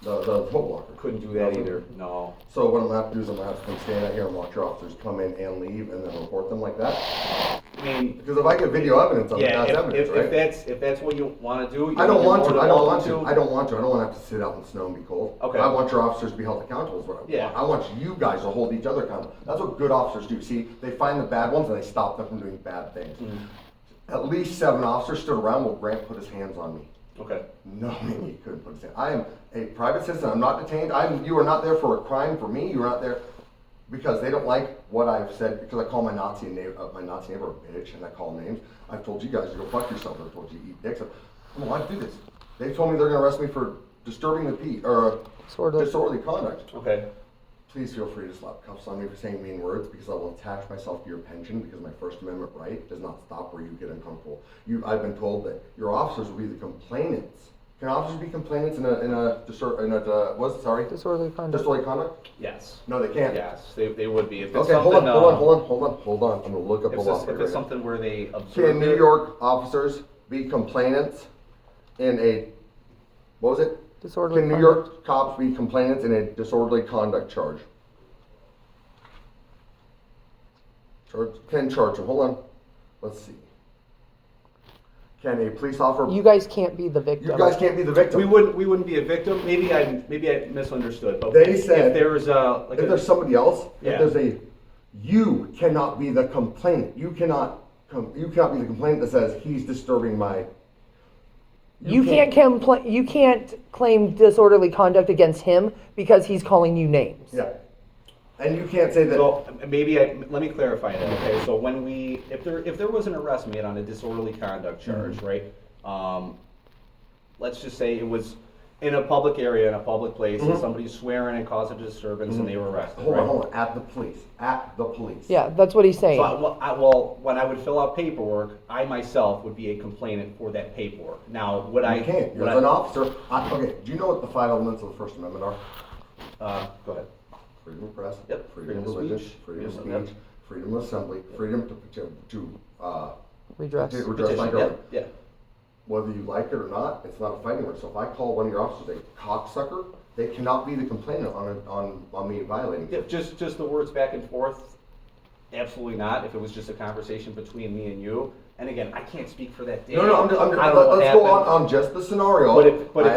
the foot blocker. Couldn't do that either, no. So what I'm gonna have to do is I'm gonna have to come stand out here and watch your officers come in and leave and then report them like that? I mean, Because if I get video evidence of it, yeah, that's evidence, right? if that's what you wanna do. I don't want to, you're I don't want more to, than I don't want to. I don't want to have to sit out in the snow and be cold. Okay. I want your officers to be held accountable is what I want. Yeah. I want you guys to hold each other accountable. That's what good officers do. See, they find the bad ones and they stop them from doing bad things. At least 7 officers stood around while Grant put his hands on me. Okay. Knowing he couldn't put his hand. I am a private citizen. I'm not detained. You are not there for a crime for me. You are not there because they don't like what I've said, because I call my Nazi neighbor a bitch, and I call names. I've told you guys to go fuck yourself. I've told you to eat dicks. I'm allowed to do this. They told me they're going to arrest me for disturbing the peace, or disorderly conduct. Okay. Please feel free to slap cuffs on me for saying mean words, because I will attach myself to your pension, because my First Amendment right does not stop where you get uncomfortable. I've been told that your officers will be the complainants. Can officers be complainants in a disorderly conduct? Yes. No, they can't. Yes, they would be. If it's Okay, hold something, on. I'm gonna look up the law. if it's something where they observe Can New York officers be complainants in a, what was it? Can New York cops be complainants in a disorderly conduct charge? Can charge them. Hold on. Let's see. Can a police officer? You guys can't be the victim. You guys can't be the victim. We wouldn't be a victim. Maybe I misunderstood. But They said if there's if there's somebody else, Yeah. if there's you cannot be the complainant. You cannot be the complainant that says he's disturbing my. You can't claim disorderly conduct against him because he's calling you names. Yeah. And you can't say that. So let me clarify that. Okay, so if there was an arrest made on a disorderly conduct charge, right? Let's just say it was in a public area, in a public place, and somebody's swearing and causing a disturbance, and they were arrested. Hold on. At the police. Yeah, that's what he's saying. So when I would fill out paperwork, I myself would be a complainant for that paperwork. Now, would I? You can't. You're an officer. Okay. Do you know what the 5 elements of the First Amendment are? Go ahead. Freedom of press. Yep. Freedom of religion. Freedom of speech. Freedom of assembly. Freedom to Redress. redress my government. Yeah. Whether you like it or not, it's not a fighting word. So if I call one of your officers a cocksucker, they cannot be the complainant on me violating. Yeah, just the words back and forth. Absolutely not. If it was just a conversation between me and you, and again, I can't speak for that day. No, I don't know what let's go happened. on just the scenario. But if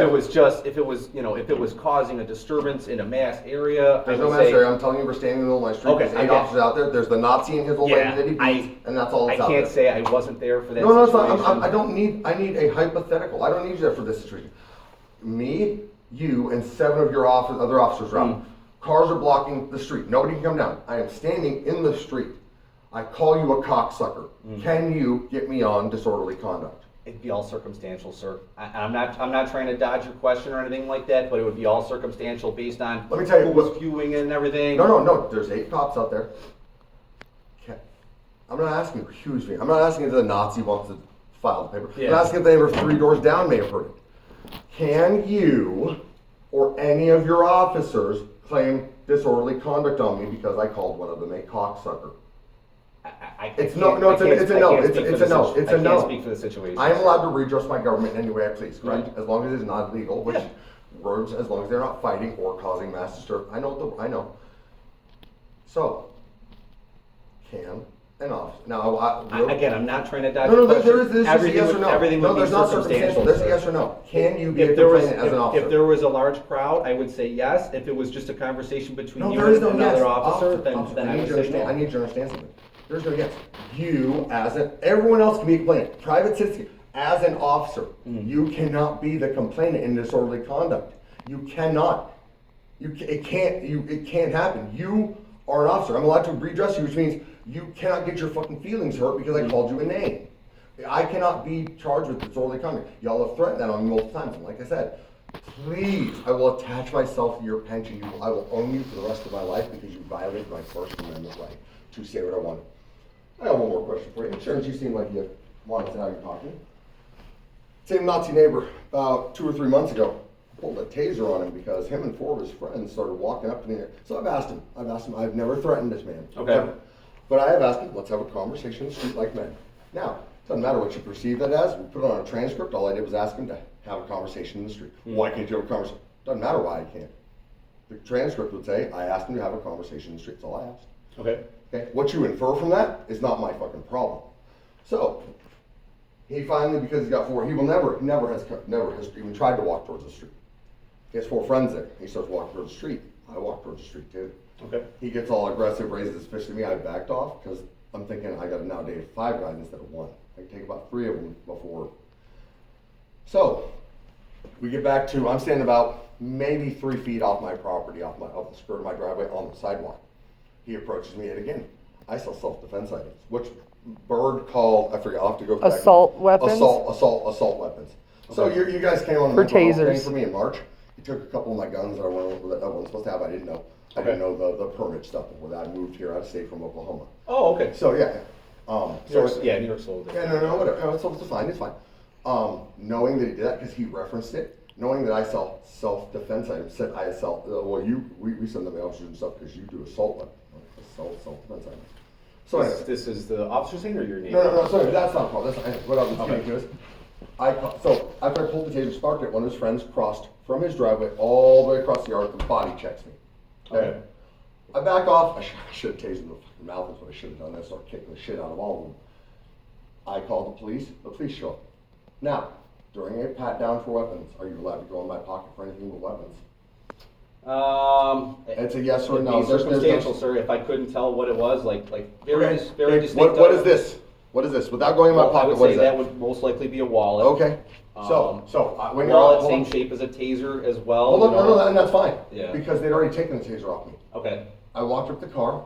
it was causing a disturbance in a mass area, There's I no would mass say, area. I'm telling you, we're standing in the middle of my street. Okay, There's I 8 get it. officers out there. There's the Nazi and his old lady that he beats, and that's all I that's out can't there. say I wasn't there for that No, situation. it's not. I need a hypothetical. I don't need you there for this situation. Me, you, and 7 of your other officers around. Cars are blocking the street. Nobody can come down. I am standing in the street. I call you a cocksucker. Can you get me on disorderly conduct? It'd be all circumstantial, sir. I'm not trying to dodge your question or anything like that, but it would be all circumstantial based on Let me tell you who was viewing it and everything. No. There's 8 cops out there. I'm not asking who's viewing. I'm not asking if the Nazi wants to file the paper. Yeah. I'm asking if they were 3 doors down may have heard it. Can you or any of your officers claim disorderly conduct on me because I called one of them a cocksucker? It's a no. It's a no. I can't speak for the situation. I am allowed to redress my government any way I please, correct? As long as it's not illegal, which words, as long as they're not fighting or causing mass disturbance. I know. So, can an officer now? Again, I'm not trying to dodge. No, the question. there is just a yes or no. Everything No, would be there's not circumstantial. There's a yes or no. Can you be a If there was complainant as an officer? if there was a large crowd, I would say yes. If it was just a conversation between No, you there is and no another yes. officer, then I I need would you to say understand. I no. need you to understand something. There's no yes. You, everyone else can be a complainant. Private citizen, as an officer, you cannot be the complainant in disorderly conduct. You cannot. It can't happen. You are an officer. I'm allowed to redress you, which means you cannot get your fucking feelings hurt because I called you a name. I cannot be charged with disorderly conduct. Y'all have threatened that on me multiple times. And like I said, please, I will attach myself to your pension. I will own you for the rest of my life because you violated my First Amendment right to say what I wanted. I have one more question for you. Insurance, you seem like you want to say how you're talking. Same Nazi neighbor, about 2 or 3 months ago, pulled a taser on him because him and 4 of his friends started walking up to me. So I've asked him. I've never threatened this man. Okay. Never. But I have asked him, let's have a conversation in the street like men. Now, it doesn't matter what you perceive that as. We put it on a transcript. All I did was ask him to have a conversation in the street. Why can't you have a conversation? Doesn't matter why I can't. The transcript would say, I asked him to have a conversation in the street. That's all I asked. Okay. Okay? What you infer from that is not my fucking problem. So, he finally, because he's got four, he never has even tried to walk towards the street. He has four friends there. He starts walking towards the street. I walk towards the street too. Okay. He gets all aggressive, raises his fist at me. I backed off because I'm thinking I got to now date 5 guys instead of 1. I can take about 3 of them before. So, we get back to, I'm standing about maybe 3 feet off my property, off the skirt of my driveway on the sidewalk. He approaches me yet again. I sell self-defense items, which Bird called, I forget, I'll have to go back. Assault weapons? Assault weapons. So Okay. you guys came on For a thing tasers. for me in March. He took a couple of my guns that I wasn't supposed to have. I didn't know. I Okay. didn't know the permit stuff before that. I moved here out of state from Oklahoma. Oh, okay. So yeah. New York sold it. Yeah, no, whatever. No, it's fine. It's fine. Knowing that he did that because he referenced it, knowing that I sell self-defense items, said I sell. We send them officers and stuff because you do assault weapons. Self-defense items. So anyway. This is the officer saying or your name? No, sorry, that's not a problem. That's not, what I was Okay. getting to is, so after I pulled the taser, sparked it, one of his friends crossed from his driveway all the way across the yard and body checks me. Okay. I back off. I should have tasered the fucking mouth is what I should have done. I started kicking the shit out of all of them. I called the police. The police show up. Now, during a pat down for weapons, are you allowed to go in my pocket for anything with weapons? It's a yes or It'd no. be There's circumstantial, sir. If I couldn't tell what it was, very Okay. distinct. What is this? What is this? Without going in my Well, I pocket, would what say is that that? would most likely be a wallet. Okay. Um, When you're Wallet, hold same on. shape as a taser as well. Hold on, you know. no, and that's fine. Yeah. Because they'd already taken the taser off me. Okay. I walked up to the car.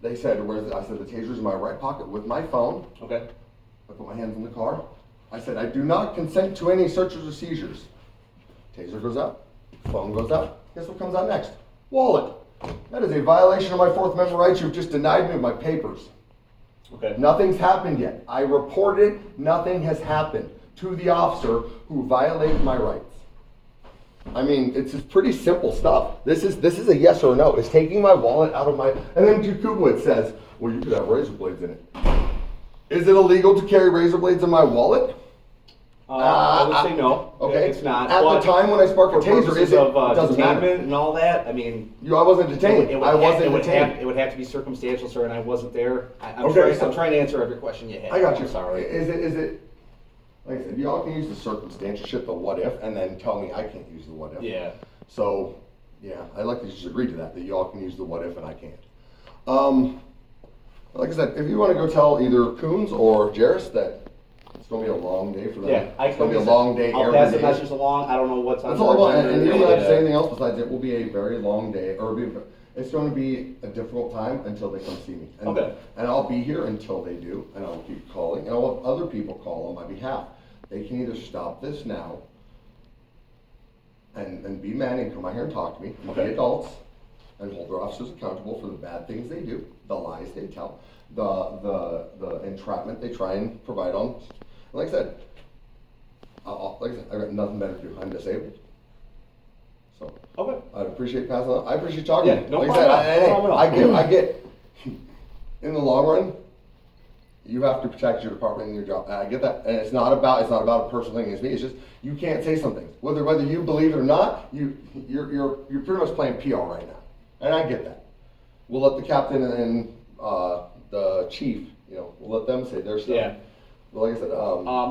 They said, "Where's it?" I said, "The taser's in my right pocket with my phone." Okay. I put my hands in the car. I said, "I do not consent to any searches or seizures." Taser goes out. Phone goes out. Guess what comes out next? Wallet. That is a violation of my Fourth Amendment rights. You've just denied me of my papers. Okay. Nothing's happened yet. I reported nothing has happened to the officer who violated my rights. I mean, it's just pretty simple stuff. This is a yes or no. It's taking my wallet out of my, and then Jakubowicz says, well, you could have razor blades in it. Is it illegal to carry razor blades in my wallet? I would say no. Okay. It's not. At but the time when I sparked a for taser, purposes is it, of doesn't detainment matter. and all that, I mean. I wasn't detained. It I wasn't detained. It would have to be circumstantial, sir, and I wasn't there. I'm Okay, trying to answer every question you have. I got you. I'm sorry. Is it, like I said, y'all can use the circumstantial shit, the what if, and then tell me I can't use the what if. Yeah. So, yeah, I'd like to just agree to that y'all can use the what if and I can't. Like I said, if you want to go tell either Coons or Jarris that it's going to be a long day for them. Yeah, It's going to be a long day I'll every pass the day. message along. I don't know what's on That's all I want, their and you don't agenda. have to say anything else besides it will be a very long day, or it's going to be a difficult time until they come see me. And, Okay. And I'll be here until they do, and I'll keep calling, and I'll have other people call on my behalf. They can either stop this now and be men and come out here and talk to me, and Okay. be adults, and hold their officers accountable for the bad things they do, the lies they tell, the entrapment they try and provide on. Like I said, I've got nothing better to do. I'm disabled. So Okay. I appreciate passing on. I appreciate talking. Yeah, no like problem I said, at all. No problem at all. I get, in the long run, you have to protect your department and your job. I get that, and it's not about a personal thing against me. It's just you can't say something, whether you believe it or not. You're pretty much playing PR right now, and I get that. We'll let the captain and the chief, we'll let them say their stuff. Yeah. But like I said,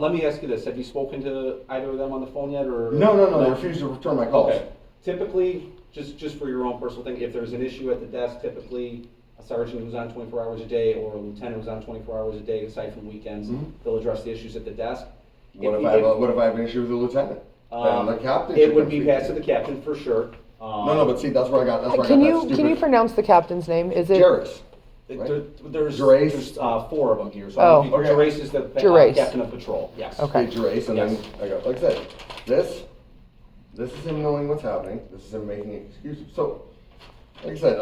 Let me ask you this: have you spoken to either of them on the phone yet, or? no, they refuse to return my calls. Okay. Typically, just for your own personal thing, if there's an issue at the desk, typically a sergeant who's on 24 hours a day or a lieutenant who's on 24 hours a day, aside from weekends, they'll address the issues at the desk. What if I have an issue with the lieutenant? Then the captain. It should would come be speak passed to to me. the captain for sure. No, but see, that's where I got. That's where Can I got that you stupid. pronounce the captain's name? Is it Jarris. There's Gerace? 4 of them here. So Oh. Okay. Gerace is the Gerace. captain of patrol. Yes. Okay. Jarris, and Yes. then I go, like I said, this is him knowing what's happening. This is him making excuses. So, like I said,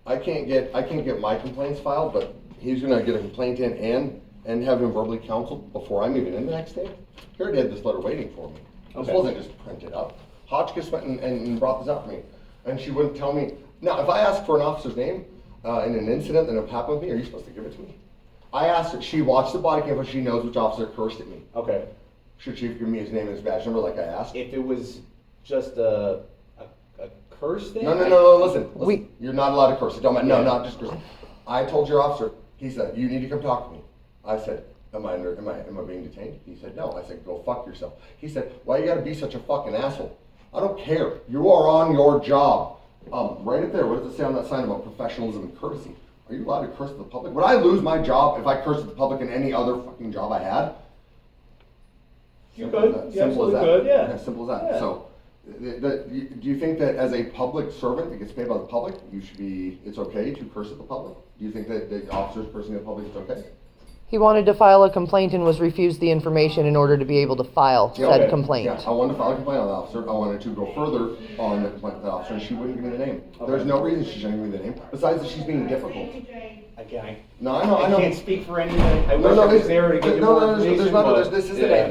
I can't get my complaints filed, but he's gonna get a complaint in and have him verbally counseled before I'm even in the next day. He already had this letter waiting for me. This Okay. wasn't just printed up. Hotchkiss went and brought this out for me, and she wouldn't tell me. Now, if I ask for an officer's name in an incident that happened with me, are you supposed to give it to me? I asked her. She watched the body cam, but she knows which officer cursed at me. Okay. Should she give me his name and his badge number like I asked? If it was just a curse thing? No, listen. We- You're not allowed to curse. It don't matter. No, Yeah. not just curse. I told your officer, he said, you need to come talk to me. I said, am I being detained? He said, no. I said, go fuck yourself. He said, why you gotta be such a fucking asshole? I don't care. You are on your job. Right up there, what does it say on that sign about professionalism and courtesy? Are you allowed to curse at the public? Would I lose my job if I cursed at the public in any other fucking job I had? You Simple could. as that. You Simple as absolutely that. could, yeah. Simple as that. Yeah. So, do you think that as a public servant that gets paid by the public, it's okay to curse at the public? Do you think that the officers cursing at the public is okay? He wanted to file a complaint and was refused the information in order to be able to file Yeah, said okay. complaint. Yeah, I wanted to file a complaint on the officer. I wanted to go further on the complaint with the officer, and she wouldn't give me the name. There's no reason she shouldn't give me the name, besides that she's being difficult. Again, No, I know. I can't speak for anyone. I wish I was there to give you more information, but, this isn't yeah.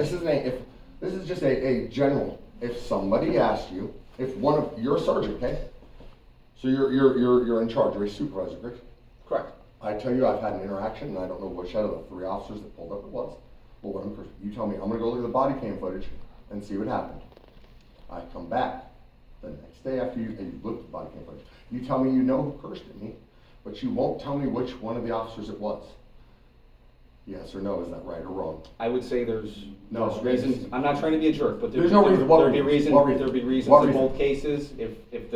this is just a general. If somebody asked you, you're a sergeant, okay? So you're in charge, you're a supervisor, correct? Correct. I tell you, I've had an interaction, and I don't know which out of the 3 officers that pulled up it was. Well, you tell me, I'm gonna go look at the body cam footage and see what happened. I come back the next day after you looked at the body cam footage. You tell me you know who cursed at me, but you won't tell me which one of the officers it was. Yes or no, is that right or wrong? I would say there's No, reasons. I'm not trying to be a jerk, but There's no reason. What there'd be reason? reason. What reason? There'd be reasons What in reason? both cases if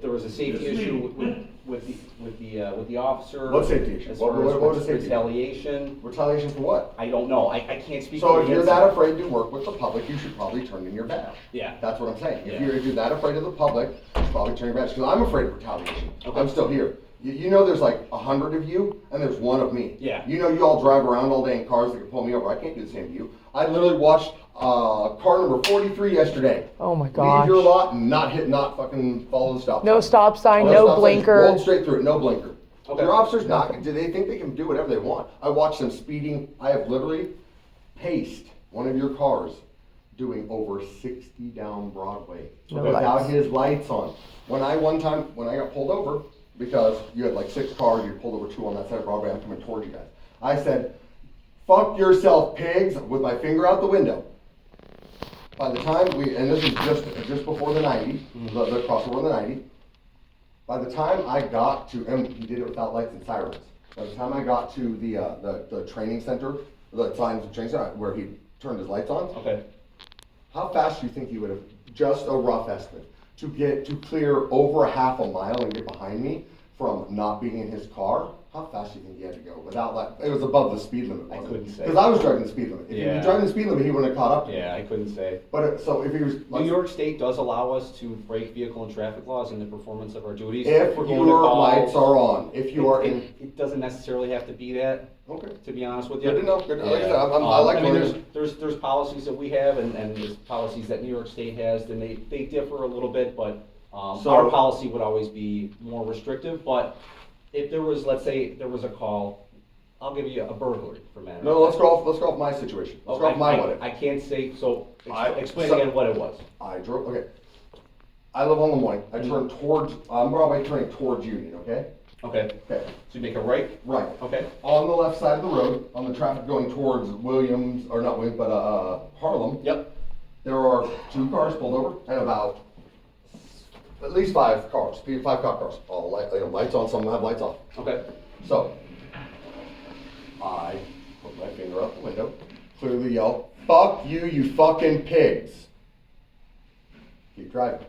there was a safety issue with the officer. What safety issue? As What far as was the safety issue? retaliation. Retaliation for what? I don't know. I can't speak. So for if the you're that incident. afraid to work with the public, you should probably turn in your badge. Yeah. That's what I'm saying. If Yeah. you're that afraid of the public, you should probably turn your badge. Because I'm afraid of retaliation. Okay. I'm still here. You know there's like 100 of you, and there's one of me. Yeah. You know you all drive around all day in cars that can pull me over. I can't do the same to you. I literally watched car number 43 yesterday. Oh my Leave gosh. your lot and not fucking follow the stop No sign. stop sign, No no stop sign, blinker. Rolled straight through it, no blinker. Okay. Your officers do they think they can do whatever they want? I watched them speeding. I have literally paced one of your cars doing over 60 down Broadway No without lights. his lights on. When I got pulled over, because you had like 6 cars, you pulled over 2 on that side of Broadway, I'm coming towards you guys. I said, fuck yourself, pigs, with my finger out the window. By the time and this is just before the 90, the crossover in the 90. By the time I got to, and he did it without lights and sirens. By the time I got to the training center, the signs of training center, where he turned his lights on, Okay. how fast do you think he would have, just a rough estimate, to clear over a half a mile and get behind me from not being in his car? How fast do you think he had to go without like, it was above the speed limit, I wasn't couldn't it? say. Because I was driving the speed limit. If he Yeah. was driving the speed limit, he wouldn't have caught up to me. Yeah, I couldn't say. But so if he was, New York State does allow us to break vehicle and traffic laws in the performance of our duties. if we're going to your call- lights are on, if you are in, It doesn't necessarily have to be that, okay. to be honest with you. Good to know, good to know. Like I Yeah. said, I like I mean, learning. there's policies that we have and there's policies that New York State has, and they differ a little bit, but, So- our policy would always be more restrictive, but if there was, let's say, there was a call, I'll give you a burglary for matter. No, let's go off my situation. Let's go off my what if. I can't say, so, I- explain so- again what it was. I drove, okay. I live on Lemoyne. I turn towards, I'm Broadway turning towards Union, okay? Okay, Okay, so you make a right? right. Okay, On the left side of the road, on the traffic going towards Williams, or not Williams, but Harlem, yep, there are 2 cars pulled over and about at least 5 cars, 5 cop cars. All lights on, some of them have lights off. okay. So, I put my finger out the window, clearly yell, fuck you, you fucking pigs. Keep driving.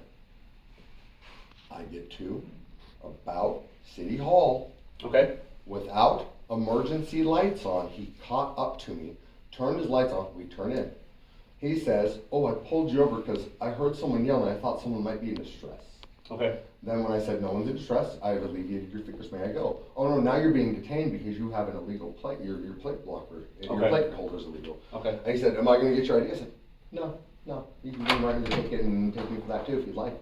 I get to about City Hall Okay, without emergency lights on. He caught up to me, turned his lights on, we turn in. He says, oh, I pulled you over because I heard someone yell and I thought someone might be in distress. okay, Then when I said no one's in distress, I have alleviated your fingers, may I go? Oh no, now you're being detained because you have an illegal plate, your plate blocker, your Okay. plate holder's illegal. okay. And he said, am I gonna get your ID? I said, no, you can write me the ticket and take me for that too if you'd like.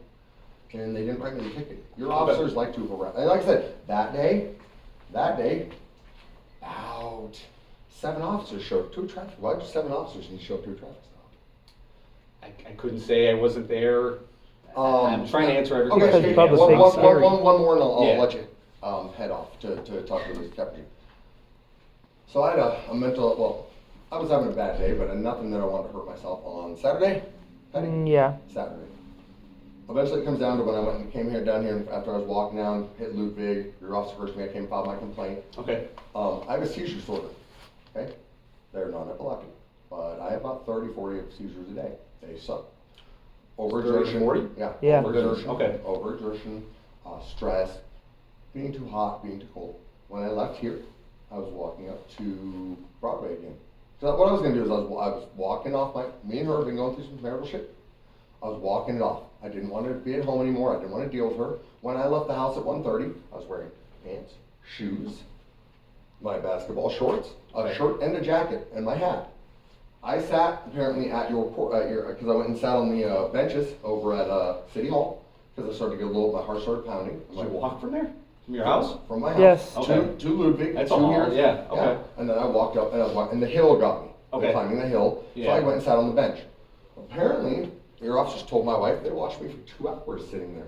And they didn't write me the ticket. Your Okay. officers like to have arrested, and like I said, that day, about 7 officers showed up to a traffic, why did 7 officers need to show up to a traffic stop? I couldn't say, I wasn't there. I'm trying to answer every Okay, question. Because Bubba's one being scary. more and I'll Yeah. let you head off to talk to the captain. So I had a mental, well, I was having a bad day, but nothing that I wanted to hurt myself on Saturday. heading. Yeah. Saturday. Eventually it comes down to when I went and came here down here after I was walking down, hit Ludwig, your officer cursed me, I came and filed my complaint. Okay. I have a seizure disorder, okay? They're non-epileptic, but I have about 30, 40 seizures a day. They suck. Overexertion. 40? Yeah. Yeah. Overexertion. Okay. Overexertion, stress, being too hot, being too cold. When I left here, I was walking up to Broadway again. So what I was gonna do is I was walking off me and her have been going through some marital shit. I was walking it off. I didn't want to be at home anymore. I didn't want to deal with her. When I left the house at 1:30, I was wearing pants, shoes, my basketball shorts, a shirt and a jacket, and my hat. I sat apparently at because I went and sat on the benches over at City Hall because I started to get my heart started pounding. Did you walk from there? From your house? From my house. Yes. Okay. To Ludwig. That's 2 all, years. yeah, okay. And then I walked up and I was walking, and the hill got me. Okay. Climbing the hill. So Yeah. I went and sat on the bench. Apparently, your officers told my wife they watched me for 2 hours sitting there.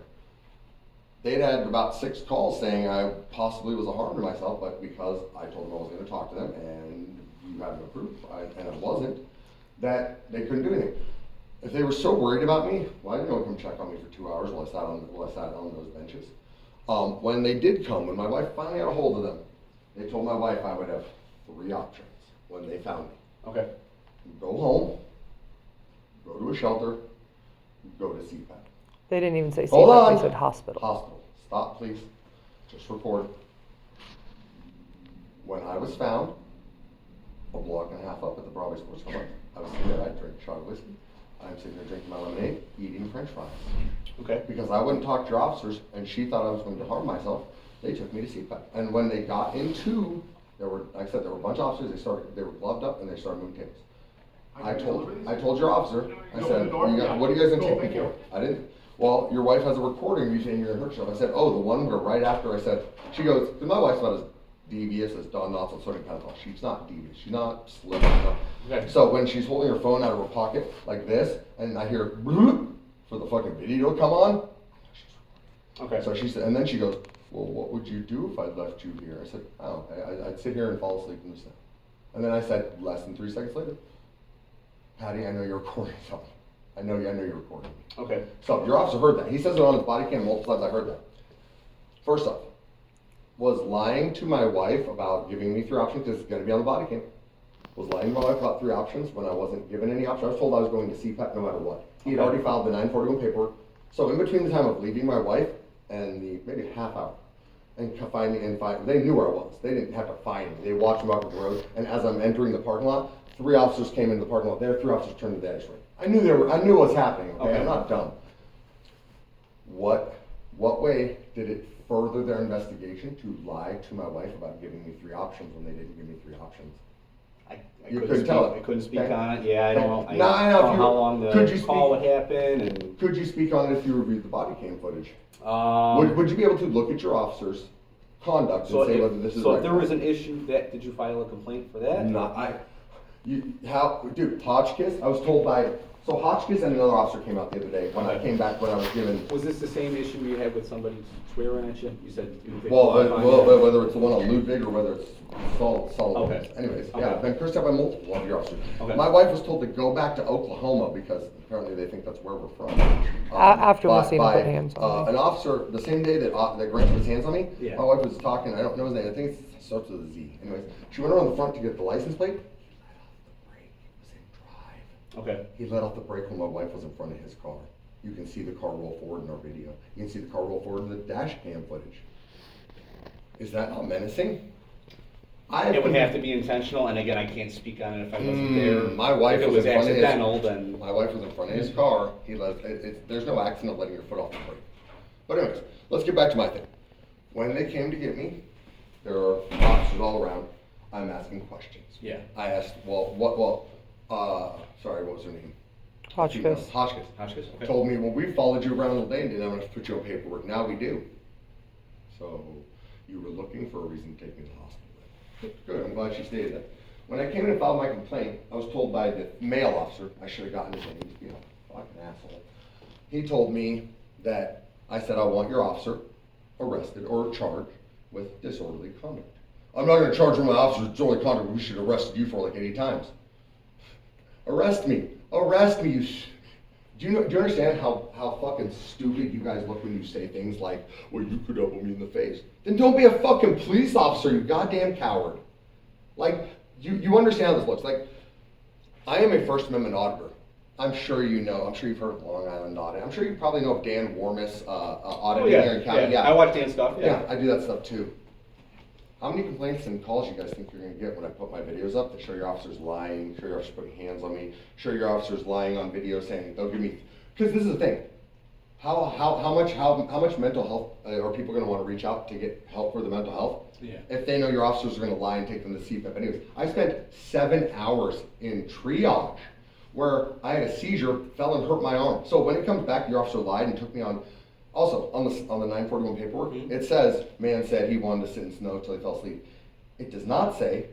They'd had about 6 calls saying I possibly was a harm to myself, but because I told them I was going to talk to them and you have no proof, and I wasn't, that they couldn't do anything. If they were so worried about me, why didn't they come check on me for 2 hours while I sat on those benches? When they did come, when my wife finally got a hold of them, they told my wife I would have 3 options when they found me. Okay. Go home, go to a shelter, go to CPAP. They didn't even say Hold CPAP, on. they said hospital. Hospital. Stop, please. Just record. When I was found, a block and a half up at the Broadway Sports Complex, I was sitting there, I drank a shot of whiskey. I'm sitting there drinking my lemonade, eating French fries. Okay. Because I wouldn't talk to your officers, and she thought I was going to harm myself, they took me to CPAP. And when they got into, like I said, there were a bunch of officers, they were gloved up, and they started moving tables. I told your officer, I said, what are you guys gonna take me for? I didn't, well, your wife has a recording of you saying you're in her show. I said, oh, the one where right after I said, she goes, because my wife's not as devious as Don Knotts on Sodium Pentothal. She's not devious, she's not slick. Okay. So when she's holding her phone out of her pocket like this, and I hear bloop for the fucking video to come on, Okay. so she said, and then she goes, well, what would you do if I left you here? I said, oh, I'd sit here and fall asleep in the snow. And then I said, less than 3 seconds later, Patty, I know you're recording something. I know you're recording me. Okay. So your officer heard that. He says it on his body cam multiple times. I heard that. First off, was lying to my wife about giving me 3 options because it's going to be on the body cam. Was lying to my wife about 3 options when I wasn't given any options. I was told I was going to CPAP no matter what. He had already filed the 941 paperwork. So in between the time of leaving my wife and the maybe half hour and finding, they knew where I was. They didn't have to find me. They watched me walk up the road. And as I'm entering the parking lot, 3 officers came into the parking lot. There, 3 officers turned the dash right. I knew what was happening. Okay, I'm not dumb. What way did it further their investigation to lie to my wife about giving me 3 options when they didn't give me 3 options? I You couldn't couldn't speak, tell it. I couldn't speak Okay. on it. Yeah, I don't know. I No, I know. don't know how long Could you the call speak- would happen and. Could you speak on it if you reviewed the body cam footage? Um, Would you be able to look at your officer's conduct so and say if, whether this is so right? if there was an issue did you file a complaint for that? Dude, Hotchkiss, I was told so Hotchkiss and another officer came out the other day when I came back when I was given. Was this the same issue you had with somebody swearing at you? You said. Whether it's the one on Ludwig or whether it's Salt. Okay. Anyways, Okay. yeah, I've been cursed out by multiple of your officers. Okay. My wife was told to go back to Oklahoma because apparently they think that's where we're from. After by- Messina by, put hands on me. An officer, the same day that Grant put his hands on me, Yeah. my wife was talking, I don't know his name, I think it starts with a Z. Anyways, she went around the front to get the license plate. Okay. He let off the brake when my wife was in front of his car. You can see the car roll forward in our video. You can see the car roll forward in the dash cam footage. Is that not menacing? It would have to be intentional, and again, I can't speak on it if I wasn't there. My wife If it was was in front of his- accidental, then. My wife was in front of his car. He let there's no accident letting your foot off the brake. But anyways, let's get back to my thing. When they came to get me, there are officers all around. I'm asking questions. Yeah. I asked, sorry, what was her name? Hotchkiss. Hotchkiss. Hotchkiss, okay. Told me, well, we followed you around all day and didn't have enough to put you on paperwork. Now we do. So you were looking for a reason to take me to the hospital. Good, I'm glad she stated that. When I came in and filed my complaint, I was told by the male officer, I should have gotten his name, he's a fucking asshole. He told me that I said I want your officer arrested or charged with disorderly conduct. I'm not gonna charge one of my officers with disorderly conduct, we should have arrested you for like 80 times. Arrest me, you Do you understand how fucking stupid you guys look when you say things like, well, you could elbow me in the face? Then don't be a fucking police officer, you goddamn coward. Like, you understand how this looks. Like, I am a First Amendment auditor. I'm sure you know. I'm sure you've heard of Long Island audit. I'm sure you probably know of Dan Warmis auditing here in county. Yeah, I watch Dan's stuff. Yeah, I do that stuff too. How many complaints and calls you guys think you're gonna get when I put my videos up that show your officers lying, show your officers putting hands on me, show your officers lying on video saying they'll give me, because this is the thing. How much mental health are people gonna wanna reach out to get help for the mental health? Yeah. If they know your officers are gonna lie and take them to CPAP. Anyways, I spent 7 hours in triage where I had a seizure, fell and hurt my arm. So when it comes back, your officer lied and took me on. Also, on the 941 paperwork, it says, man said he wanted to sit in snow till he fell asleep. It does not say,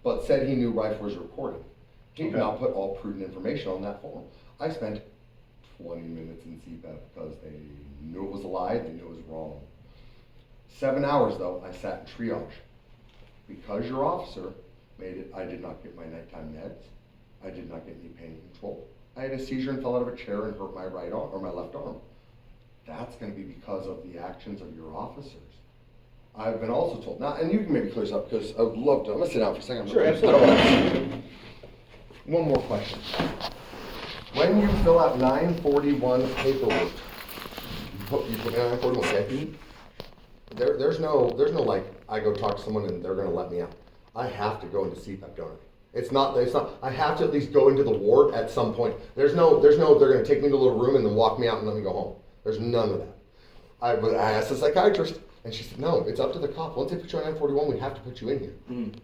but said he knew rifle was recording. He did not put all prudent information on that form. I spent 20 minutes in CPAP because they knew it was a lie, they knew it was wrong. 7 hours though, I sat in triage. Because your officer made it, I did not get my nighttime meds. I did not get any pain control. I had a seizure and fell out of a chair and hurt my right arm, or my left arm. That's going to be because of the actions of your officers. I've been also told, now, and you can maybe clear this up because I would love to, I'm going to sit down for a second. Sure, absolutely. One more question. When you fill out 941 paperwork, you put 941, okay? There's no like, I go talk to someone and they're going to let me out. I have to go into CPAP, don't I? It's not, I have to at least go into the ward at some point. There's no, they're going to take me to a little room and then walk me out and let me go home. There's none of that. I asked the psychiatrist, and she said, no, it's up to the cop. Once they put you on 941, we have to put you in here. Mm-hmm.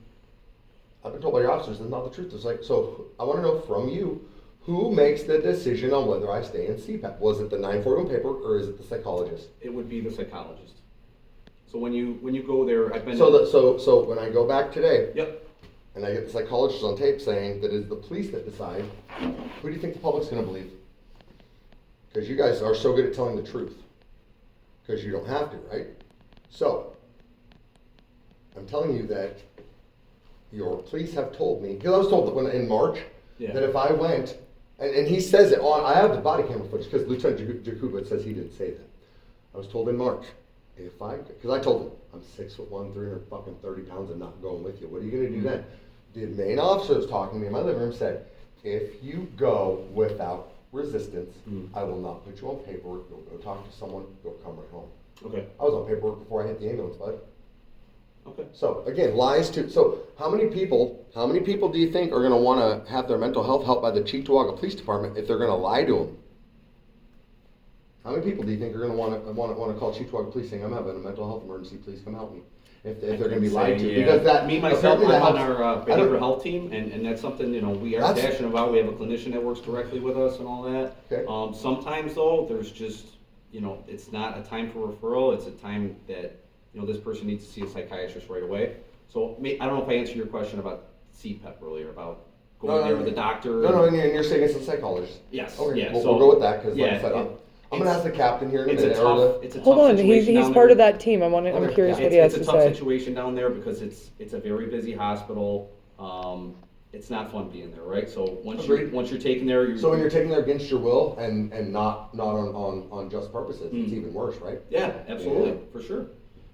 I've been told by your officers that's not the truth. It's like, so I want to know from you, who makes the decision on whether I stay in CPAP? Was it the 941 paper, or is it the psychologist? It would be the psychologist. So when you go there, I've been... So when I go back today, yep. And I get the psychologist on tape saying that it's the police that decide, who do you think the public's going to believe? Because you guys are so good at telling the truth. Because you don't have to, right? So, I'm telling you that your police have told me, because I was told that when in March, that if I went, and he says it on, I have the body camera footage, because Lieutenant Jakuba says he didn't say that. I was told in March, because I told him, I'm 6'1", 330 pounds, and not going with you. What are you going to do then? The main officer was talking to me in my living room said, if you go without resistance, I will not put you on paperwork. You'll go talk to someone. You'll come right home. Okay. I was on paperwork before I hit the ambulance, bud. Okay. So again, lies too. So how many people do you think are going to want to have their mental health helped by the Cheektowaga Police Department if they're going to lie to them? How many people do you think are going to want to call Cheektowaga Police saying I'm having a mental health emergency? Please come help me. If they're going to be lied to, because that me myself, I'm on helps. our behavioral health team, and that's something we are passionate about. We have a clinician that works directly with us and all that. Okay. Sometimes though, there's just it's not a time for referral. It's a time that this person needs to see a psychiatrist right away. So I don't know if I answered your question about CPAP earlier about going there with the doctor. No, and you're saying it's a psychologist. Yes. Okay. Yeah. We'll go with that because like I said, I'm going to ask the captain here in a minute. Hold on, he's part of that team. I'm curious what he has to say. It's a tough situation down there because it's a very busy hospital. It's not fun being there, right? So once you're taken there, when you're taken there against your will and not on just purposes, it's even worse, right? Yeah, absolutely, for sure.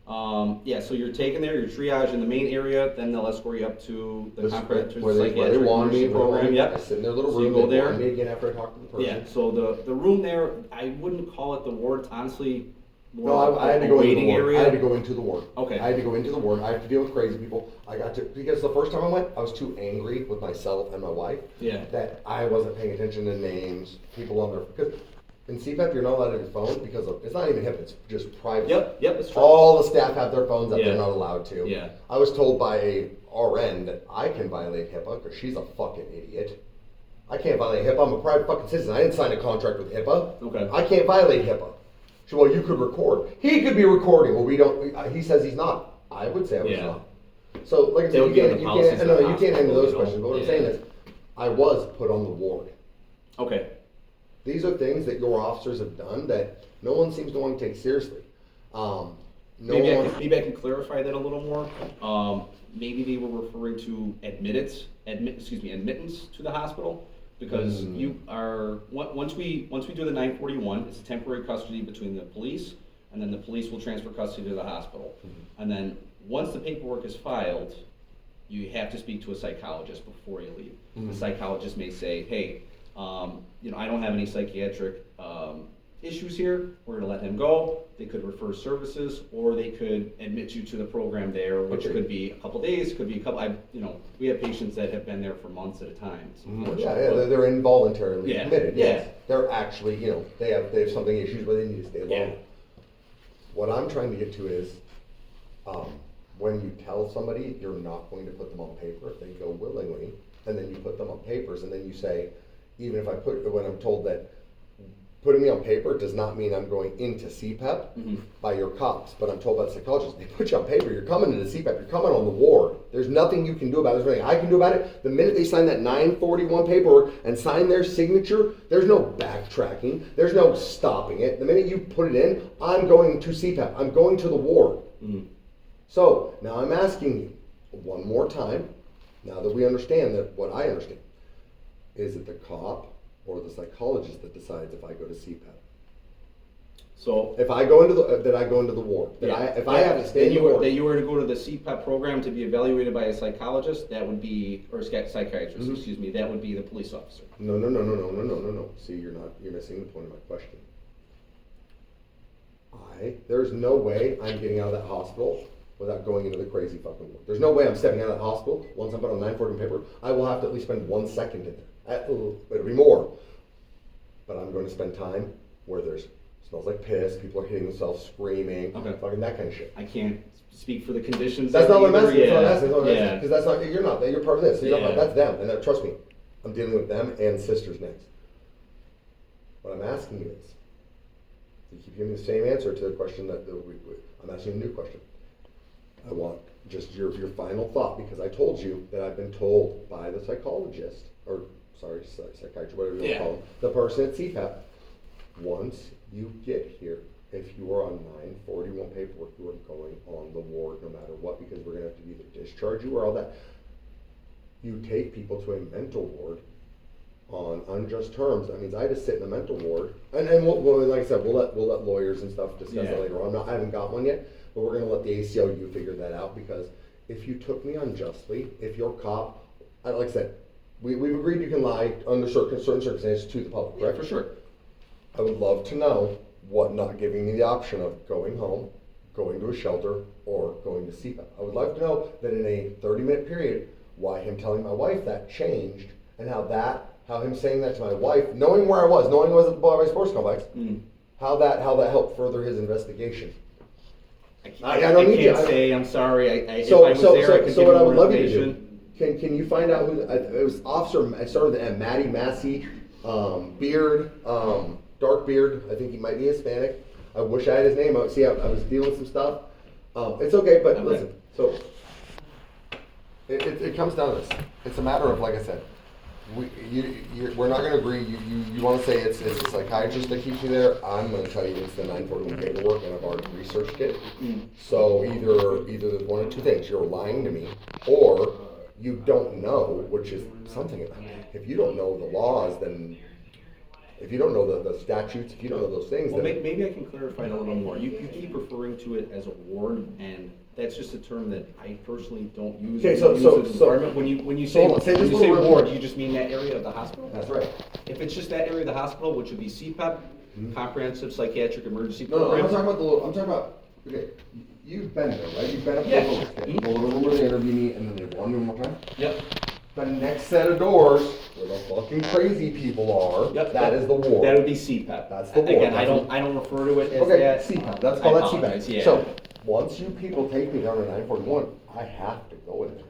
So you're taken there, you're triaged in the main area, then they'll escort you up to the comprehensive psychiatric nursing program. Yep. I sit in their little room. So you go there. Me again after I talk to the person. Yeah. So the room there, I wouldn't call it the ward. It's honestly more I had to go into the ward. area. I had to go into the ward. Okay. I had to go into the ward. I have to deal with crazy people. Because the first time I went, I was too angry with myself and my wife. Yeah. That I wasn't paying attention to names, people on their. Because in CPAP, you're not allowed to have your phone because it's not even HIPAA, it's just private. Yep, it's true. All the staff have their phones that they're not allowed to. Yeah. I was told by a RN that I can violate HIPAA because she's a fucking idiot. I can't violate HIPAA. I'm a private fucking citizen. I didn't sign a contract with HIPAA. Okay. I can't violate HIPAA. She, well, you could record. He could be recording. Well, we don't. He says he's not. I would say I was not. So, like I said, you can't answer those questions. But what I'm saying is, I was put on the ward. Okay. These are things that your officers have done that no one seems to want to take seriously. Maybe I can clarify that a little more. Maybe they were referring to admittance to the hospital. Because you are, once we do the 941, it's a temporary custody between the police, and then the police will transfer custody to the hospital. And then, once the paperwork is filed, you have to speak to a psychologist before you leave. The psychologist may say, hey, I don't have any psychiatric issues here, we're gonna let him go. They could refer services, or they could admit you to the program there, which could be a couple days, could be a couple, we have patients that have been there for months at a time. They're involuntarily admitted. Yeah. Yes. They're actually, they have something issues where they need to stay longer. Yeah. What I'm trying to get to is, when you tell somebody you're not going to put them on paper, if they go willingly, and then you put them on papers, and then you say, even if when I'm told that putting me on paper does not mean I'm going into CPAP by your cops, but I'm told by the psychologist, they put you on paper, you're coming into CPAP, you're coming on the ward. There's nothing you can do about it. There's nothing I can do about it. The minute they sign that 941 paperwork and sign their signature, there's no backtracking. There's no stopping it. The minute you put it in, I'm going to CPAP. I'm going to the ward. So now I'm asking you one more time, now that we understand that what I understand, is it the cop or the psychologist that decides if I go to CPAP? So if I go into the ward, if I have to stay in the ward, that you were to go to the CPAP program to be evaluated by a psychologist, that would be, or psychiatrist, excuse me, that would be the police officer. No. See, you're missing the point of my question. There's no way I'm getting out of that hospital without going into the crazy fucking ward. There's no way I'm stepping out of the hospital once I'm put on 941 paper. I will have to at least spend 1 second in there. It'll be more. But I'm going to spend time where there's smells like piss, people are hitting themselves, screaming, fucking that kind of shit. I can't speak for the conditions. That's not what I'm asking. Yeah. Because that's not, you're not, you're part of this. So that's them. And trust me, I'm dealing with them and sisters next. What I'm asking you is, you keep giving me the same answer to the question I'm asking you a new question. I want just your final thought, because I told you that I've been told by the psychologist, or psychiatrist, whatever you want to call him, the person at CPAP, once you get here, if you are on 941 paperwork, you are going on the ward no matter what, because we're going to have to either discharge you or all that. You take people to a mental ward on unjust terms. That means I just sit in a mental ward, and like I said, we'll let lawyers and stuff discuss that later on. I haven't got one yet, but we're going to let the ACLU figure that out, because if you took me unjustly, if your cop, like I said, we've agreed you can lie under certain circumstances to the public, correct? For sure. I would love to know what not giving me the option of going home, going to a shelter, or going to CPAP. I would love to know that in a 30-minute period, why him telling my wife that changed, and how him saying that to my wife, knowing where I was at the Bubbas Sports Complex, how that helped further his investigation. I can't say. I'm sorry. If I was there, I could give you what I would more love you to information. do, can you find out who it was? Officer. I started at Matty Massey, beard, dark beard. I think he might be Hispanic. I wish I had his name. I was dealing with some stuff. It's okay, but listen. So it comes down to this. It's a matter of, like I said, we're not going to agree. You want to say it's a psychiatrist that keeps you there. I'm going to tell you it's the 941 paperwork, and I've already researched it. So either there's one of two things: you're lying to me, or you don't know, which is something. If you don't know the laws, then if you don't know the statutes, if you don't know those things, well, then maybe I can clarify it a little more. You keep referring to it as a ward, and that's just a term that I personally don't use. Okay, so when you say ward, you just mean that area of the hospital? That's right. If it's just that area of the hospital, which would be CPAP, comprehensive psychiatric emergency No, program. I'm talking about. Okay, you've been there, right? You've been up there. Well, the room where they interview me, and then they run me one more time. Yep. The next set of doors, where the fucking crazy people are, that is the ward. That would be CPAP. That's the ward. Again, I don't refer to it as that. CPAP. That's called that CPAP. Yeah. So once you people take me down to 941, I have to go in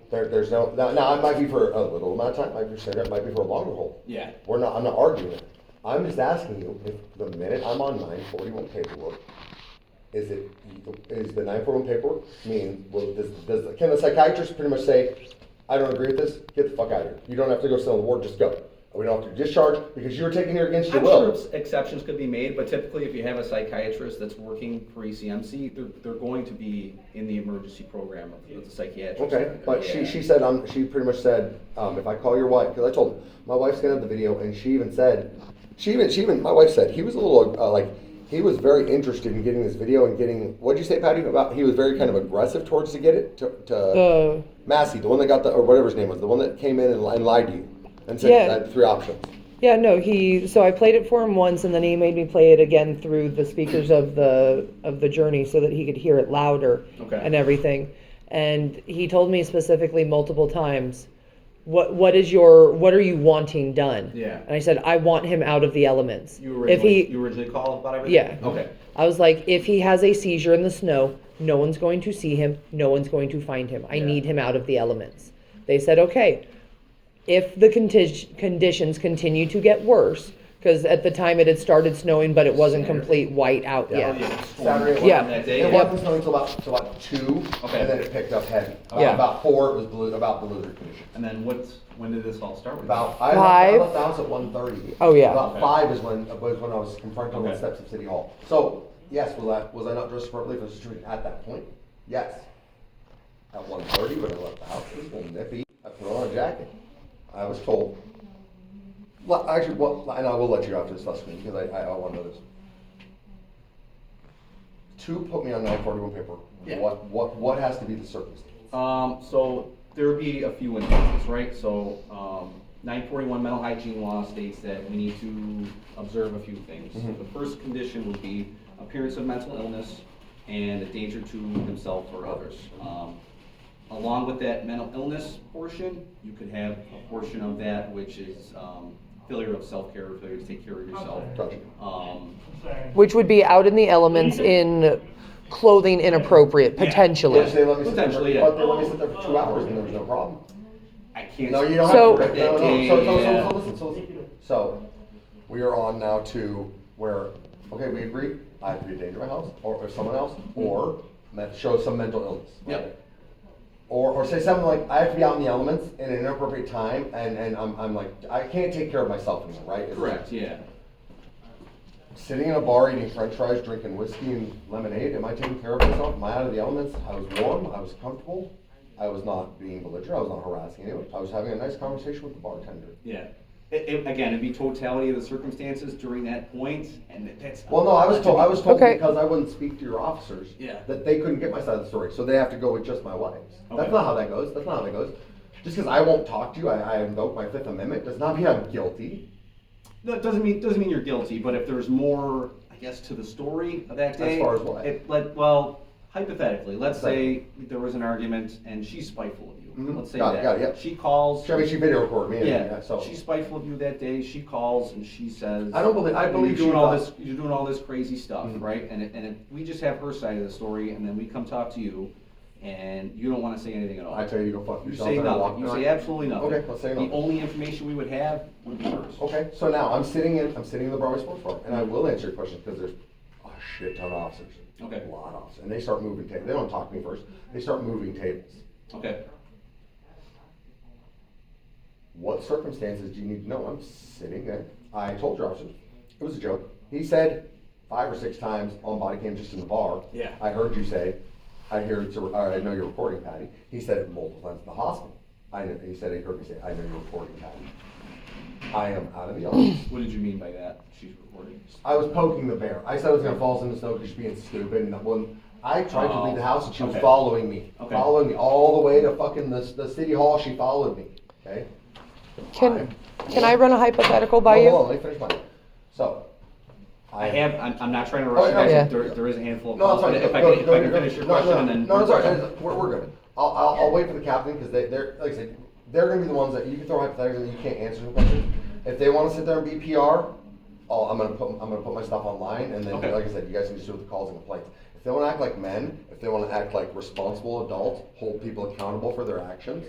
there. There's no now. It might be for a little amount of time. It might be for a longer hold. Yeah. I'm not arguing it. I'm just asking you, if the minute I'm on 941 paperwork, is the 941 paperwork mean? Can the psychiatrist pretty much say, I don't agree with this, get the fuck out of here. You don't have to go sit on the ward, just go. We don't have to discharge because you're taking her against your I'm will. sure exceptions could be made, but typically if you have a psychiatrist that's working for ECMC, they're going to be in the emergency program of the psychiatrist. Okay, but Yeah. she said, she pretty much said, if I call your wife, because I told her, my wife's gonna have the video, and she even said, my wife said, he was a little, he was very interested in getting this video and getting, what'd you say, Patty, about, he was very kind of aggressive towards to get it, to Massey, the one that got or whatever his name was, the one that came in and lied to you, and said, Yeah. I had 3 options. Yeah, no, so I played it for him once, and then he made me play it again through the speakers of the Journey so that he could hear it louder and everything. And he told me specifically multiple times, what are you wanting done? Yeah. And I said, I want him out of the elements. You originally called about everything? Yeah. Okay. I was like, if he has a seizure in the snow, no one's going to see him, no one's going to find him. I need him out of the elements. They said, okay. If the conditions continue to get worse, because at the time it had started snowing, but it wasn't complete white out yet. Saturday, Yeah. it wasn't snowing until about 2, and then it picked up heavy. About 4, it was about blizzard condition. And then when did this all start with? About 5. I left the house at 1:30. Oh, yeah. About 5 is when I was confronted on the steps of City Hall. So yes, was I not dressed appropriately for the situation at that point? Yes. At 1:30 when I left the house, it was a little nippy. I put on a jacket. I was told. Well, actually, and I will let you go after this last screen because I want to know this. To put me on 941 paper, what has to be the circumstance? So there would be a few instances, right? So 941 mental hygiene law states that we need to observe a few things. Mm-hmm. The first condition would be appearance of mental illness and a danger to himself or others. Along with that mental illness portion, you could have a portion of that which is failure of self-care, failure to take care of yourself. Which would be out in the elements in clothing inappropriate, potentially. Which they let me sit there, Potentially, yeah. but they let me sit there for 2 hours and there was no problem. I can't. No, you don't So- have to. No. So listen. So we are on now to where, okay, we agree, I have to be a danger to my house or someone else, or that shows some mental illness. Yep. Or say something like, I have to be out in the elements in an inappropriate time, and I'm like, I can't take care of myself anymore, right? It's Correct, yeah. Sitting in a bar eating french fries, drinking whiskey and lemonade, am I taking care of myself? Am I out of the elements? I was warm, I was comfortable, I was not being belligerent, I was not harassing anyone, I was having a nice conversation with the bartender. Yeah. Again, it'd be totality of the circumstances during that point, and that's. Well, no, I was told Okay. because I wouldn't speak to your officers, that they couldn't get my side of the story, so they have to go with just my wife's. Okay. That's not how that goes, Just because I won't talk to you, I invoke my 5th Amendment, does not mean I'm guilty. That doesn't mean you're guilty, but if there's more, I guess, to the story of that day. As far as what? Well, hypothetically, let's say there was an argument and she's spiteful of you. Mhm. Let's say Got it, yep. She calls. She video recorded me. So She's spiteful of you that day. She calls and she says, I believe you're doing she all thought- this. You're doing all this crazy stuff, right? And we just have her side of the story, and then we come talk to you, and you don't want to say anything at all. I tell you to go fuck You yourself. say and I walk nothing. You away. say absolutely nothing. Okay, let's say nothing. The only information we would have would be hers. Okay, so now I'm sitting in the Broadway Sports Bar, and I will answer your question because there's a shit ton of officers. Okay. A lot of officers, and they start moving tables. They don't talk to me first. They start moving tables. Okay. What circumstances do you need to know? I'm sitting there. I told your officers it was a joke. He said 5 or 6 times on body cam just in the bar. Yeah. I heard you say, I know you're recording, Patty. He said it multiple times in the hospital. He said he heard me say, I know you're recording, Patty. I am out of the elements. What did you mean by that? She's recording. I was poking the bear. I said I was going to fall in the snow because she's being stupid. And when I tried to leave the house and she was following me. Okay. Following me all the way to fucking the city hall, she followed me. Okay? Can I run a hypothetical by you? Hold on, let me finish mine. So, I'm not trying to rush you no, guys. yeah. There is a handful of No, it's calls, fine. but if I can finish your question and then. No, it's all right. We're good. I'll wait for the captain because they're like I said, they're gonna be the ones that you can throw hypotheticals and you can't answer the questions. If they want to sit there and be PR, I'm gonna put my stuff online and then like I said, you guys can just do with the calls and complaints. If they want to act like men, if they want to act like responsible adults, hold people accountable for their actions,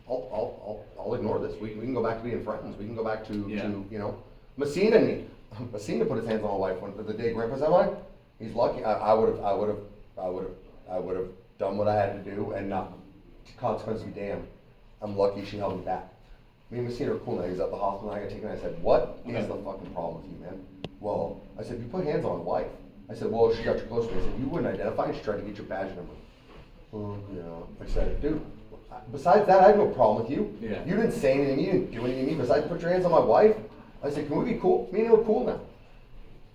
I'll ignore this. We can go back to being friends. We can go back to you know, Messina and me. Messina put his hands on my wife when the day Grandpa's had mine. He's lucky. I would have done what I had to do and not consequences be damned. I'm lucky she held me back. Me and Messina are cool now. He was at the hospital and I got taken. I said, what is the fucking problem with you, man? Well, I said, you put hands on my wife. I said, well, she got too close to me. I said, you wouldn't identify and she tried to get your badge number. Oh, yeah. I said, dude, besides that, I have no problem with you. Yeah. You didn't say anything, you didn't do anything to me. Besides, put your hands on my wife. I said, can we be cool? Me and him are cool now.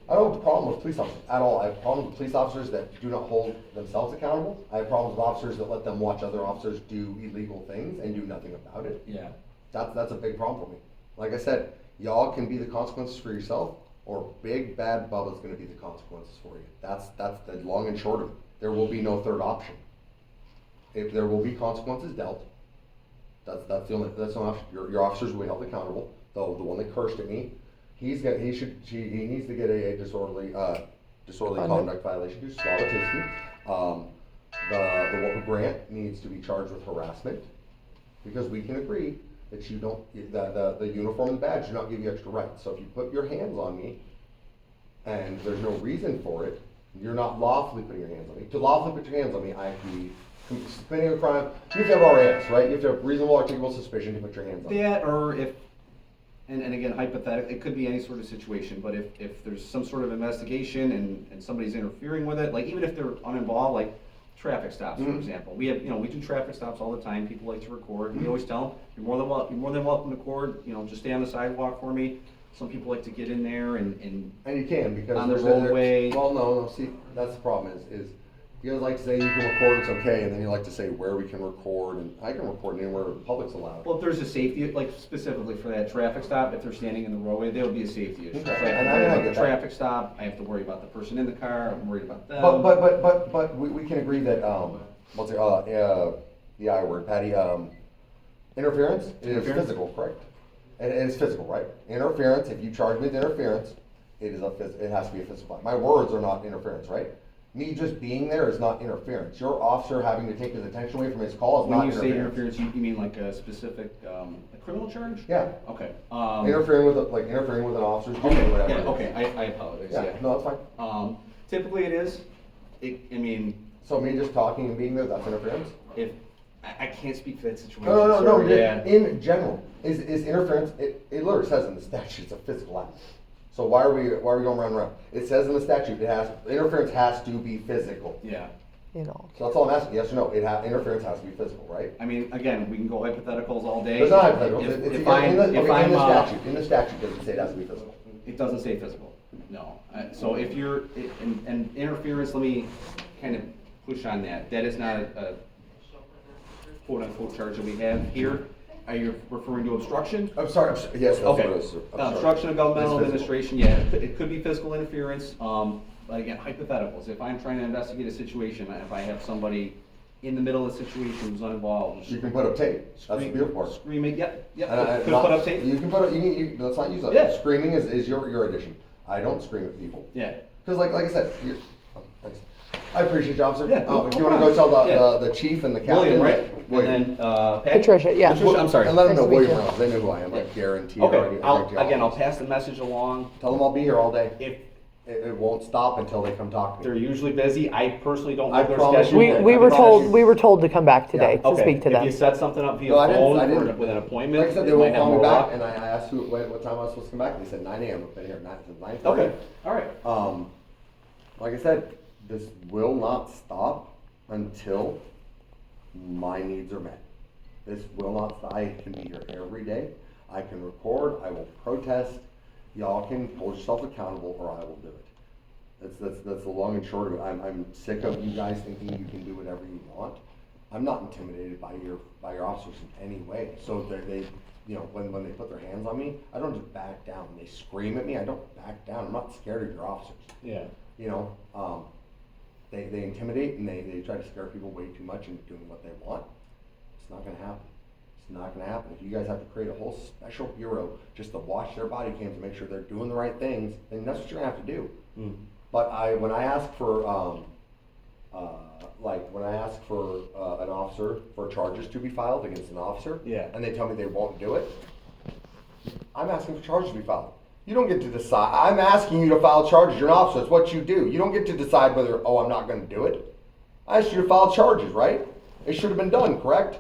I don't have a problem with police officers at all. I have problems with police officers that do not hold themselves accountable. I have problems with officers that let them watch other officers do illegal things and do nothing about it. Yeah. That's a big problem for me. Like I said, y'all can be the consequences for yourself, or big bad Bubba's gonna be the consequences for you. That's the long and short of it. There will be no third option. If there will be consequences dealt, that's the only option. Your officers will be held accountable. Though the one that cursed at me, he needs to get a disorderly conduct violation due to Slavatisky. The grant needs to be charged with harassment, because we can agree that you don't, the uniform and badge do not give you extra rights. So if you put your hands on me and there's no reason for it, you're not lawfully putting your hands on me. To lawfully put your hands on me, I have to be committing a crime. You have to have RAS, right? You have to have reasonable articulable suspicion to put your hands on me. That, or if, and again, hypothetically, it could be any sort of situation, but if there's some sort of investigation and somebody's interfering with it, like even if they're uninvolved, like traffic stops, for example. We have, we do traffic stops all the time. People like to record. We always tell them, you're more than welcome to record. Just stay on the sidewalk for me. Some people like to get in there and you can, because on the roadway. Well, no. See, that's the problem. Is you guys like to say you can record, it's okay, and then you like to say where we can record, and I can record anywhere the public's allowed. Well, if there's a safety, like specifically for that traffic stop, if they're standing in the roadway, there would be a safety issue. Okay. So I have And to I worry get about the that. traffic stop. I have to worry about the person in the car. I'm worried about them. But we can agree that the I word, Patty, interference is physical, correct? And it is physical, right? Interference. If you charge me with interference, it has to be a physical act. My words are not interference, right? Me just being there is not interference. Your officer having to take his attention away from his call is not interference. When you say interference, you mean like a specific a criminal charge? Yeah. Okay. Interfering with an officer's duty, Okay. whatever. Yeah. it is. Okay. I apologize. Yeah. No, that's fine. Typically it is. So me just talking and being there, that's interference? If I can't speak for that situation. No. Yeah. In general, is interference? It literally says in the statute it's a physical act. So why are we going round and round? It says in the statute interference has to be physical. Yeah. So that's all I'm asking. Yes or no? Interference has to be physical, right? Again, we can go hypotheticals all day. There's not hypotheticals. In the statute, does it say it has to be physical? It doesn't say physical. No. So if you're and interference, let me kind of push on that. That is not a quote unquote charge that we have here. Are you referring to obstruction? I'm sorry. Yes. That's Okay. what it is. Obstruction of governmental It's administration. Yeah, it could be physical interference. But again, hypotheticals. If I'm trying to investigate a situation, if I have somebody in the middle of the situation who's uninvolved, You can put up tape. That's the beautiful part. screaming. Yep. And Could put up tape. You can put up. Let's not use that. Yeah. Screaming is your addition. I don't scream at people. Yeah. Because like I said, thanks. I appreciate you, officer. Yeah, no if you want to go tell Yeah. the chief and the captain, William, right? William. And then Pat? Patricia, yeah. Patricia, I'm sorry. And let them know Nice to meet William you. Reynolds. They know who I am. I guarantee Okay. already. I'll pass the message along. Tell them I'll be here all day. If It won't stop until they come talk to they're me. usually busy, I personally don't I know their promise schedule. you. We were told to come back today to Okay. speak to If them. you set something up via No, I didn't- phone I didn't. with an appointment, Like I said, they you won't might have call me more back, luck. and I asked what time I was supposed to come back. They said 9 a.m. I've been here 9:30. Okay. All right. Like I said, this will not stop until my needs are met. This will not stop. I can be here every day. I can record. I will protest. Y'all can hold yourself accountable, or I will do it. That's the long and short of it. I'm sick of you guys thinking you can do whatever you want. I'm not intimidated by your officers in any way. So they when they put their hands on me, I don't just back down. When they scream at me, I don't back down. I'm not scared of your officers. Yeah. They intimidate and they try to scare people way too much into doing what they want. It's not going to happen. It's not going to happen. If you guys have to create a whole special bureau just to watch their body cams to make sure they're doing the right things, then that's what you're going to have to do. Mm. But when I ask for an officer for charges to be filed against an officer, Yeah. and they tell me they won't do it, I'm asking for charges to be filed. You don't get to decide. I'm asking you to file charges. You're an officer. That's what you do. You don't get to decide whether, I'm not going to do it. I asked you to file charges, right? It should have been done, correct?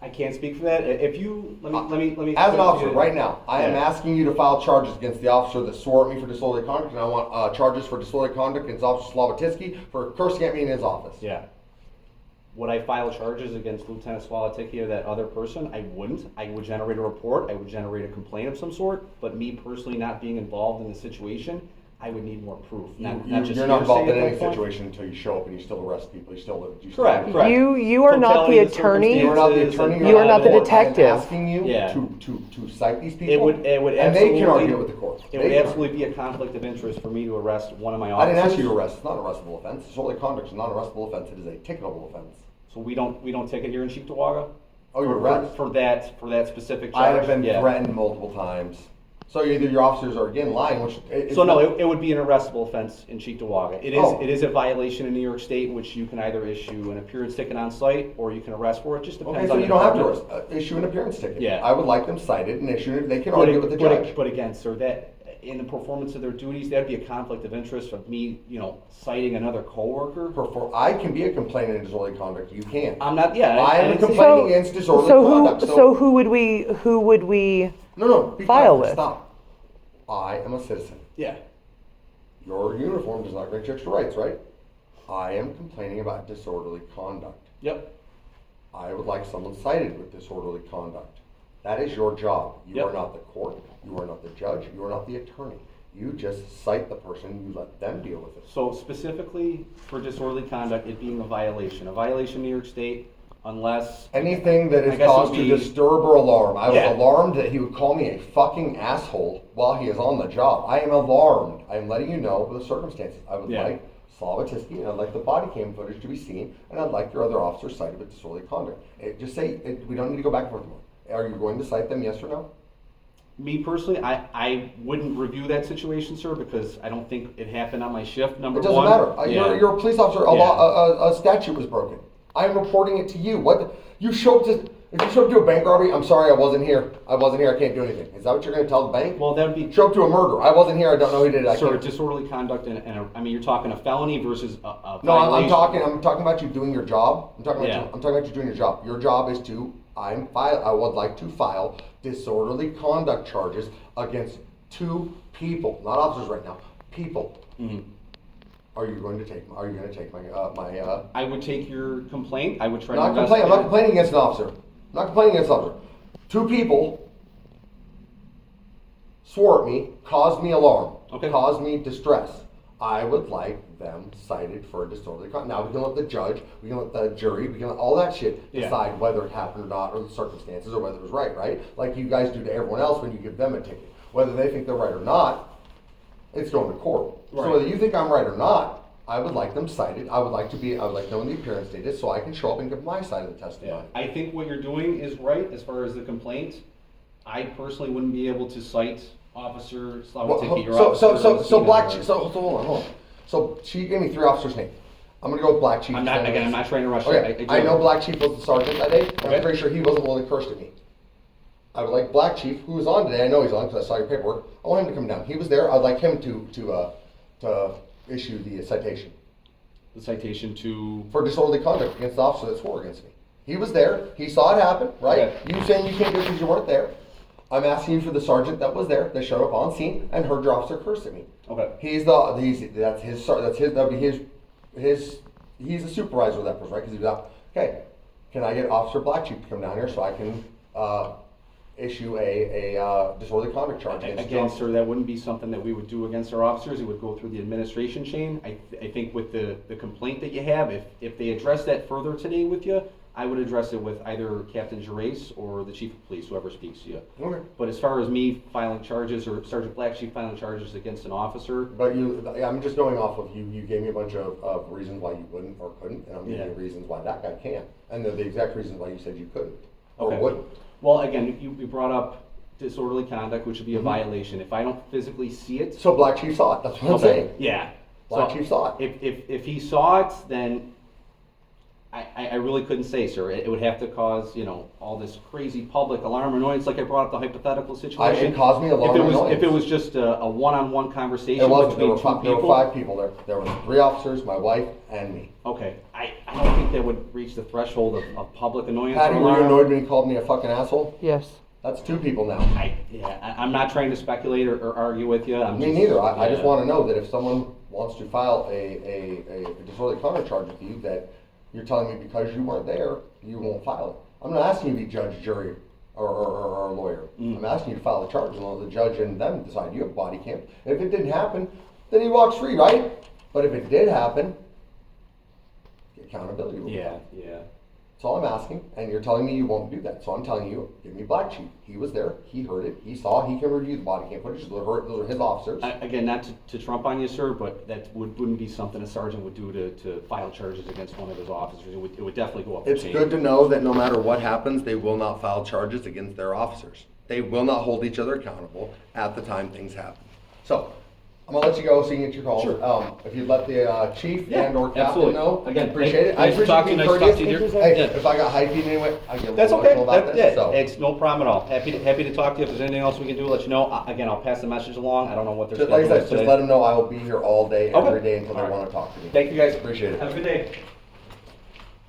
I can't speak for that. If you, let me. As an officer, right now, I am Yeah. asking you to file charges against the officer that swore at me for disorderly conduct, and I want charges for disorderly conduct against Officer Slavotiski for cursing at me in his office. Yeah. Would I file charges against Lieutenant Swalaticki or that other person? I wouldn't. I would generate a report. I would generate a complaint of some sort. But me personally not being involved in the situation, I would need more proof. Not just You're not involved in hearsay at any that point. situation until you show up and you still arrest people. You still Correct. You are not the Totality of attorney. You are not the circumstances attorney. and You are not the evidence. detective. I'm asking you Yeah. to cite these people. It would and they can absolutely- argue it with the court. It They would can absolutely be a conflict of interest for me to arrest one of my argue. I officers. didn't ask you to arrest. It's not an arrestable offense. Disorderly conduct is not an arrestable offense. It is a ticketable offense. So we don't take it here in Cheektowaga? Oh, you're For- right. For that specific charge? I have been Yeah. threatened multiple times. So either your officers are again lying, which it's So no, not- it would be an arrestable offense in Cheektowaga. Oh. It is a violation in New York State, which you can either issue an appearance ticket on site, or you can arrest for it, just depends Okay, on so the you don't have to department. issue an appearance ticket. Yeah. I would like them cited and issued. They can But argue with the judge. But again, sir, that, in the performance of their duties, that'd be a conflict of interest of me, citing another coworker. I can be a complainant in disorderly conduct. You can't. I'm not, yeah. I am didn't say- complaining against disorderly conduct. So who would we No, be file quiet. with? Stop. I am a citizen. Yeah. Your uniform does not grant you extra rights, right? I am complaining about disorderly conduct. Yep. I would like someone cited with disorderly conduct. That is your job. You Yep. are not the court. You are not the judge. You are not the attorney. You just cite the person. You let them deal with it. So specifically for disorderly conduct, it being a violation in New York State, unless, Anything that I is guess it cause would to be- disturb or alarm. I was Yeah. alarmed that he would call me a fucking asshole while he is on the job. I am alarmed. I am letting you know the circumstances. I would Yeah. like Slavotiski, and I'd like the body cam footage to be seen, and I'd like your other officers cited with disorderly conduct. Just say, we don't need to go back and forth anymore. Are you going to cite them, yes or no? me personally, I wouldn't review that situation, sir, because I don't think it happened on my shift, number It one. doesn't matter. Yeah. You're a police officer. Yeah. A statute was broken. I'm reporting it to you. You showed up to, if you showed up to a bank robbery, I'm sorry, I wasn't here. I can't do anything. Is that what you're going to tell the bank? Well, that would be, Show up to a murder. I wasn't here. I don't know who did it. I sir, can't. disorderly conduct I mean, you're talking a felony versus a No, I'm violation. talking about you doing your job. I'm talking Yeah. about you doing your job. Your job is to, I would like to file disorderly conduct charges against 2 people, not officers right now, people. Mhm. Are you going to take my, I would take your complaint, I would try to I'm not complaining against an officer. I'm not complaining against an officer. 2 people swore at me, caused me alarm, Okay. caused me distress. I would like them cited for disorderly conduct. Now we can let the judge, we can let the jury, we can let all that shit Yeah. decide whether it happened or not, or the circumstances, or whether it was right? Like you guys do to everyone else when you give them a ticket. Whether they think they're right or not, it's going to court. So Right. whether you think I'm right or not, I would like them cited. I would like to know when the appearance date is so I can show up and give my side of the Yeah. testimony. I think what you're doing is right as far as the complaint. I personally wouldn't be able to cite Officer Slavoticky, your officer. So Black Chief, hold on. So she gave me 3 officers' names. I'm gonna go with Black Chief. I'm not trying to rush Okay, it. I know Black Chief was the sergeant that day, and Okay. I'm pretty sure he wasn't the one that cursed at me. I would like Black Chief, who was on today, I know he's on because I saw your paperwork, I want him to come down. He was there, I'd like him to issue the citation The citation to, for disorderly conduct against the officer that swore against me. He was there, he saw it happen, right? Okay. You saying you can't do it because you weren't there. I'm asking you for the sergeant that was there, that showed up on scene and heard your officer curse at me. okay. He's a supervisor of that person, right? Because he was out. Okay, can I get Officer Black Chief to come down here so I can issue a disorderly conduct charge against Again, you? sir, that wouldn't be something that we would do against our officers. It would go through the administration chain. I think with the complaint that you have, if they address that further today with you, I would address it with either Captain Gervais or the Chief of Police, whoever speaks to you. Okay. But as far as me filing charges or Sergeant Black Chief filing charges against an officer, But I'm just going off of you. You gave me a bunch of reasons why you wouldn't or couldn't, and I'm giving you reasons why that guy can, and they're the exact reasons why you said you couldn't or Okay. wouldn't. well, again, you brought up disorderly conduct, which would be a violation. If I don't physically see it, So Black Chief saw it. That's what I'm saying. yeah. Black Chief saw it. If he saw it, then I really couldn't say, sir. It would have to cause, all this crazy public alarm annoyance, like I brought up the hypothetical situation. It caused me alarm annoyance. If it was just a one-on-one conversation It wasn't. between There two were people. 5 people there. There were 3 officers, my wife, and me. Okay, I I don't think that would reach the threshold of public annoyance. Patty, or were you alarm. annoyed when he called me a fucking asshole? Yes. That's 2 people now. I'm not trying to speculate or argue with you. Me neither. I just want to know that if someone wants to file a disorderly conduct charge with you, that you're telling me because you weren't there, you won't file it. I'm not asking you to be judge, jury, or a lawyer. I'm asking you to file a charge and let the judge and them decide. You have body cam. If it didn't happen, then he walks free, right? But if it did happen, accountability will be Yeah, done. yeah. That's all I'm asking, and you're telling me you won't do that. So I'm telling you, give me black sheep. He was there, he heard it, he saw, he can review the body cam footage. Those are his officers. Again, not to trump on you, sir, but that wouldn't be something a sergeant would do to file charges against one of his officers. It would definitely go up the It's chain. good to know that no matter what happens, they will not file charges against their officers. They will not hold each other accountable at the time things happen. So, I'm gonna let you go so you can get your calls. Sure. If you'd let the chief Yeah, and or captain absolutely. know, Again, appreciate it. I nice to appreciate talk to you, being nice to talk courteous. to you, dear. Hey, Yeah. if I got high feet anyway, I get a That's little okay. emotional about this, so. It's no problem at all. Happy to talk to you. If there's anything else we can do, let you know. Again, I'll pass the message along. I don't know what their Just like I schedule said, is just today. let them know I will be here all day, every Okay. day until they All right. wanna talk to me. Thank you, guys. Appreciate it. Have a good day.